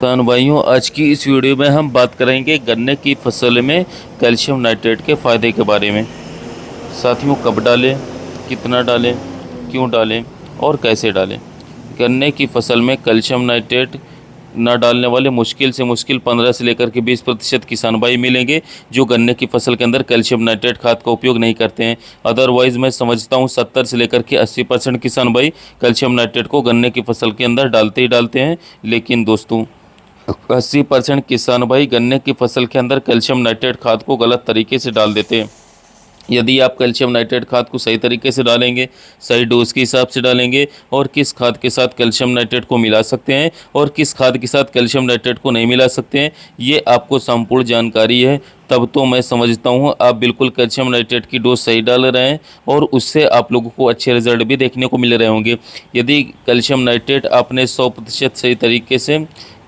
किसान भाइयों, आज की इस वीडियो में हम बात करेंगे गन्ने की फसल में कैल्शियम नाइट्रेट के फ़ायदे के बारे में। साथियों, कब डालें, कितना डालें, क्यों डालें और कैसे डालें। गन्ने की फसल में कैल्शियम नाइट्रेट न डालने वाले मुश्किल से मुश्किल 15 से लेकर के 20% किसान भाई मिलेंगे जो गन्ने की फसल के अंदर कैल्शियम नाइट्रेट खाद का उपयोग नहीं करते हैं। अदरवाइज़ मैं समझता हूँ 70 से लेकर के 80% किसान भाई कैल्शियम नाइट्रेट को गन्ने की फसल के अंदर डालते ही डालते हैं। लेकिन दोस्तों, 80% किसान भाई गन्ने की फसल के अंदर कैल्शियम नाइट्रेट खाद को गलत तरीके से डाल देते हैं। यदि आप कैल्शियम नाइट्रेट खाद को सही तरीके से डालेंगे, सही डोज के हिसाब से डालेंगे और किस खाद के साथ कैल्शियम नाइट्रेट को मिला सकते हैं और किस खाद के साथ कैल्शियम नाइट्रेट को नहीं मिला सकते हैं, ये आपको संपूर्ण जानकारी है, तब तो मैं समझता हूँ आप बिल्कुल कैल्शियम नाइट्रेट की डोज सही डाल रहे हैं और उससे आप लोगों को अच्छे रिजल्ट भी देखने को मिल रहे होंगे। यदि कैल्शियम नाइट्रेट आपने 100% सही तरीके से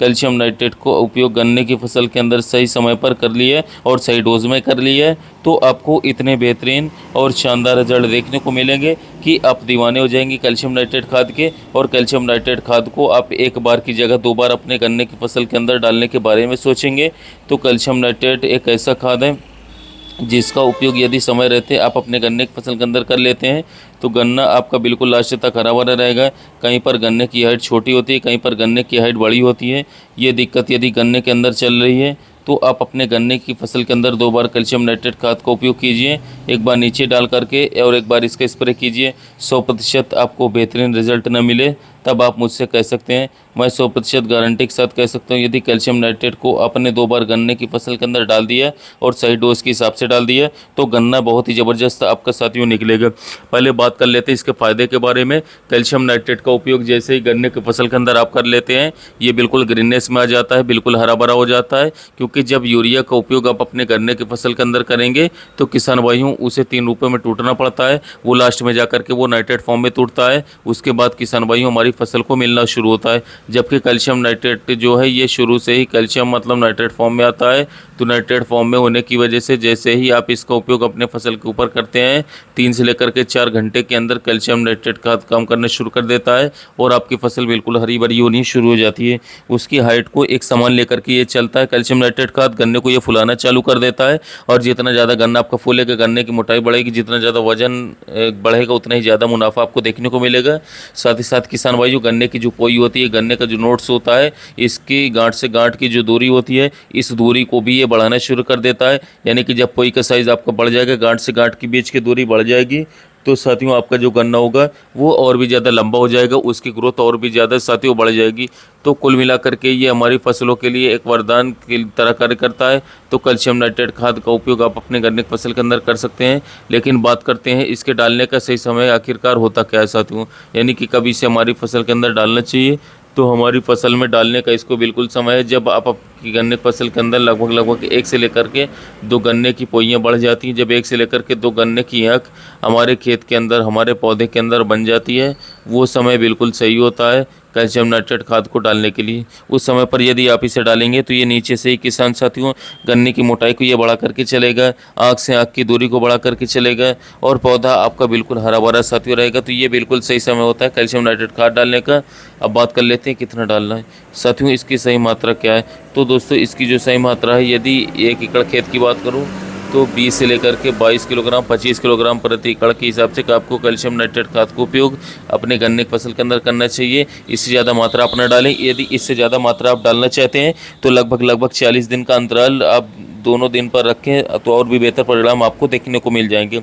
कैल्शियम नाइट्रेट को उपयोग गन्ने की फसल के अंदर सही समय पर कर लिया और सही डोज में कर लिया है, तो आपको इतने बेहतरीन और शानदार रिजल्ट देखने को मिलेंगे कि आप दीवाने हो जाएंगे कैल्शियम नाइट्रेट खाद के। और कैल्शियम नाइट्रेट खाद को आप एक बार की जगह 2 बार अपने गन्ने की फसल के अंदर डालने के बारे में सोचेंगे। तो कैल्शियम नाइट्रेट एक ऐसा खाद है जिसका उपयोग यदि समय रहते आप अपने गन्ने की फसल के अंदर कर लेते हैं तो गन्ना आपका बिल्कुल लास्ट तक हरा भरा रहेगा। कहीं पर गन्ने की हाइट छोटी होती है, कहीं पर गन्ने की हाइट बड़ी होती है। ये दिक्कत यदि गन्ने के अंदर चल रही है तो आप अपने गन्ने की फसल के अंदर 2 बार कैल्शियम नाइट्रेट खाद का उपयोग कीजिए, एक बार नीचे डाल करके और एक बार इसका स्प्रे कीजिए। 100% आपको बेहतरीन रिजल्ट न मिले तब आप मुझसे कह सकते हैं, मैं 100% गारंटी के साथ कह सकता हूँ, यदि कैल्शियम नाइट्रेट को आपने 2 बार गन्ने की फसल के अंदर डाल दिया और सही डोज के हिसाब से डाल दिया तो गन्ना बहुत ही ज़बरदस्त आपका साथियों निकलेगा। पहले बात कर लेते हैं इसके फ़ायदे के बारे में। कैल्शियम नाइट्रेट का उपयोग जैसे ही गन्ने की फसल के अंदर आप कर लेते हैं, ये बिल्कुल ग्रीननेस में आ जाता है, बिल्कुल हरा भरा हो जाता है। क्योंकि जब यूरिया का उपयोग आप अपने गन्ने की फसल के अंदर करेंगे तो किसान भाइयों उसे 3 रूपों में टूटना पड़ता है। वो लास्ट में जाकर के वो नाइट्रेट फॉर्म में टूटता है, उसके बाद किसान भाइयों हमारी फसल को मिलना शुरू होता है। जबकि कैल्शियम नाइट्रेट जो है ये शुरू से ही कैल्शियम मतलब नाइट्रेट फॉर्म में आता है। तो नाइट्रेट फॉर्म में होने की वजह से जैसे ही आप इसका उपयोग अपने फसल के ऊपर करते हैं, 3 से लेकर के 4 घंटे के अंदर कैल्शियम नाइट्रेट खाद काम करना शुरू कर देता है और आपकी फसल बिल्कुल हरी भरी होनी शुरू हो जाती है। उसकी हाइट को एक समान लेकर के ये चलता है। कैल्शियम नाइट्रेट खाद गन्ने को ये फुलाना चालू कर देता है और जितना ज़्यादा गन्ना आपका फूलेगा, गन्ने की मोटाई बढ़ेगी, जितना ज़्यादा वजन बढ़ेगा उतना ही ज़्यादा मुनाफा आपको देखने को मिलेगा। साथ ही साथ किसान भाई, जो गन्ने की जो पोई होती है, गन्ने का जो नोट्स होता है, इसकी गांठ से गांठ की जो दूरी होती है, इस दूरी को भी ये बढ़ाना शुरू कर देता है। यानी कि जब पोई का साइज़ आपका बढ़ जाएगा, गांठ से गांठ के बीच की दूरी बढ़ जाएगी, तो साथियों आपका जो गन्ना होगा वो और भी ज़्यादा लंबा हो जाएगा, उसकी ग्रोथ और भी ज़्यादा साथियों बढ़ जाएगी। तो कुल मिलाकर के ये हमारी फसलों के लिए एक वरदान की तरह कार्य करता है। तो कैल्शियम नाइट्रेट खाद का उपयोग आप अपने गन्ने की फसल के अंदर कर सकते हैं। लेकिन बात करते हैं इसके डालने का सही समय आखिरकार होता क्या है साथियों, यानी कि कब इसे हमारी फसल के अंदर डालना चाहिए। तो हमारी फसल में डालने का इसको बिल्कुल समय है जब आप आपकी गन्ने की फसल के अंदर लगभग 1 से लेकर के 2 गन्ने की पोइयाँ बढ़ जाती हैं। जब 1 से लेकर के 2 गन्ने की आँख हमारे खेत के अंदर, हमारे पौधे के अंदर बन जाती है, वो समय बिल्कुल सही होता है कैल्शियम नाइट्रेट खाद को डालने के लिए। उस समय पर यदि आप इसे डालेंगे तो ये नीचे से ही किसान साथियों गन्ने की मोटाई को ये बढ़ा करके चलेगा, आँख से आँख की दूरी को बढ़ा करके चलेगा और पौधा आपका बिल्कुल हरा भरा साथियों रहेगा। तो ये बिल्कुल सही समय होता है कैल्शियम नाइट्रेट खाद डालने का। अब बात कर लेते हैं कितना डालना है साथियों, इसकी सही मात्रा क्या है। तो दोस्तों, इसकी जो सही मात्रा है, यदि 1 एकड़ खेत की बात करूँ तो 20 से लेकर के 22 किलोग्राम 25 किलोग्राम प्रति एकड़ के हिसाब से आपको कैल्शियम नाइट्रेट खाद का उपयोग अपने गन्ने की फसल के अंदर करना चाहिए। इससे ज़्यादा मात्रा आप न डालें। यदि इससे ज़्यादा मात्रा आप डालना चाहते हैं तो लगभग 40 दिन का अंतराल आप दोनों दिन पर रखें तो और भी बेहतर परिणाम आपको देखने को मिल जाएंगे।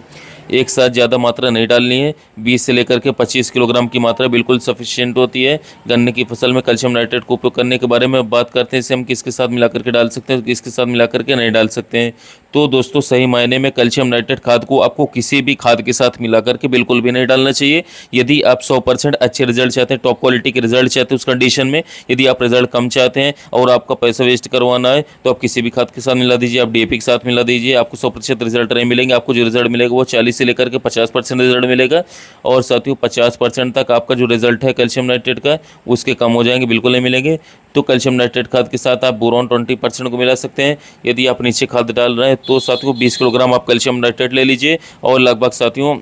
एक साथ ज़्यादा मात्रा नहीं डालनी है। 20 से लेकर के 25 किलोग्राम की मात्रा बिल्कुल सफिशिएंट होती है गन्ने की फसल में कैल्शियम नाइट्रेट को उपयोग करने के बारे में बात करते हैं। इसे हम किसके साथ मिला करके डाल सकते हैं, किसके साथ मिला करके नहीं डाल सकते हैं। तो दोस्तों, सही मायने में कैल्शियम नाइट्रेट खाद को आपको किसी भी खाद के साथ मिला करके बिल्कुल भी नहीं डालना चाहिए। यदि आप 100% अच्छे रिजल्ट चाहते हैं, टॉप क्वालिटी के रिजल्ट चाहते हैं, उस कंडीशन में यदि आप रिजल्ट कम चाहते हैं और आपका पैसा वेस्ट करवाना है तो आप किसी भी खाद के साथ मिला दीजिए, आप DAP के साथ मिला दीजिए, आपको 100% रिजल्ट नहीं मिलेंगे। आपको जो रिजल्ट मिलेगा वो 40 से लेकर के 50% रिजल्ट मिलेगा और साथियों 50% तक आपका जो रिजल्ट है कैल्शियम नाइट्रेट का उसके कम हो जाएंगे, बिल्कुल नहीं मिलेंगे। तो कैल्शियम नाइट्रेट खाद के साथ आप बोरॉन 20% को मिला सकते हैं। यदि आप नीचे खाद डाल रहे हैं तो साथियों 20 किलोग्राम आप कैल्शियम नाइट्रेट ले लीजिए और लगभग साथियों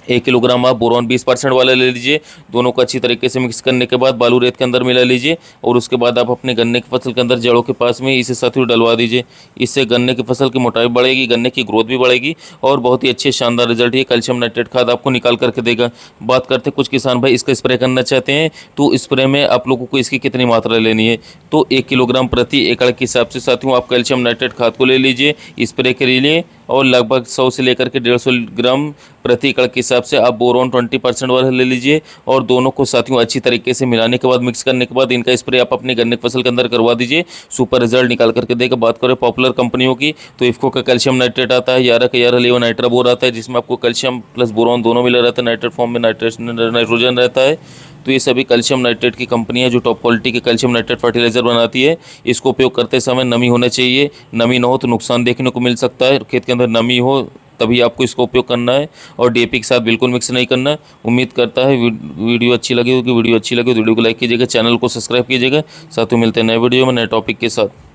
1 किलोग्राम आप बोरॉन 20% वाला ले लीजिए। दोनों को अच्छी तरीके से मिक्स करने के बाद बालू रेत के अंदर मिला लीजिए और उसके बाद आप अपने गन्ने की फसल के अंदर जड़ों के पास में इसे साथियों डलवा दीजिए। इससे गन्ने की फसल की मोटाई बढ़ेगी, गन्ने की ग्रोथ भी बढ़ेगी और बहुत ही अच्छे शानदार रिजल्ट ये कैल्शियम नाइट्रेट खाद आपको निकाल करके देगा। बात करते हैं कुछ किसान भाई इसका स्प्रे करना चाहते हैं तो स्प्रे में आप लोगों को इसकी कितनी मात्रा लेनी है, तो 1 किलोग्राम प्रति एकड़ के हिसाब से साथियों आप कैल्शियम नाइट्रेट खाद को ले लीजिए स्प्रे के लिए और लगभग 100 से लेकर के 150 ग्राम प्रति एकड़ के हिसाब से आप बोरॉन 20% वाला ले लीजिए और दोनों को साथियों अच्छी तरीके से मिलाने के बाद मिक्स करने के बाद इनका स्प्रे आप अपने गन्ने की फसल के अंदर करवा दीजिए। सुपर रिजल्ट निकाल करके देगा। बात करें पॉपुलर कंपनियों की तो इफ्को का कैल्शियम नाइट्रेट आता है, यारा का यारा लेवा नाइट्रा बोर आता है जिसमें आपको कैल्शियम प्लस बोरॉन दोनों मिला रहता है, नाइट्रेट फॉर्म में नाइट्रोजन रहता है। तो ये सभी कैल्शियम नाइट्रेट की कंपनियां जो टॉप क्वालिटी के कैल्शियम नाइट्रेट फर्टिलाइजर बनाती है। इसको उपयोग करते समय नमी होना चाहिए, नमी ना हो तो नुकसान देखने को मिल सकता है। खेत के अंदर नमी हो तभी आपको इसका उपयोग करना है और डीएपी के साथ बिल्कुल मिक्स नहीं करना है। उम्मीद करता है वीडियो अच्छी लगी होगी। वीडियो अच्छी लगी तो वीडियो को लाइक कीजिएगा, चैनल को सब्सक्राइब कीजिएगा। साथ ही मिलते हैं नए वीडियो में नए टॉपिक के साथ।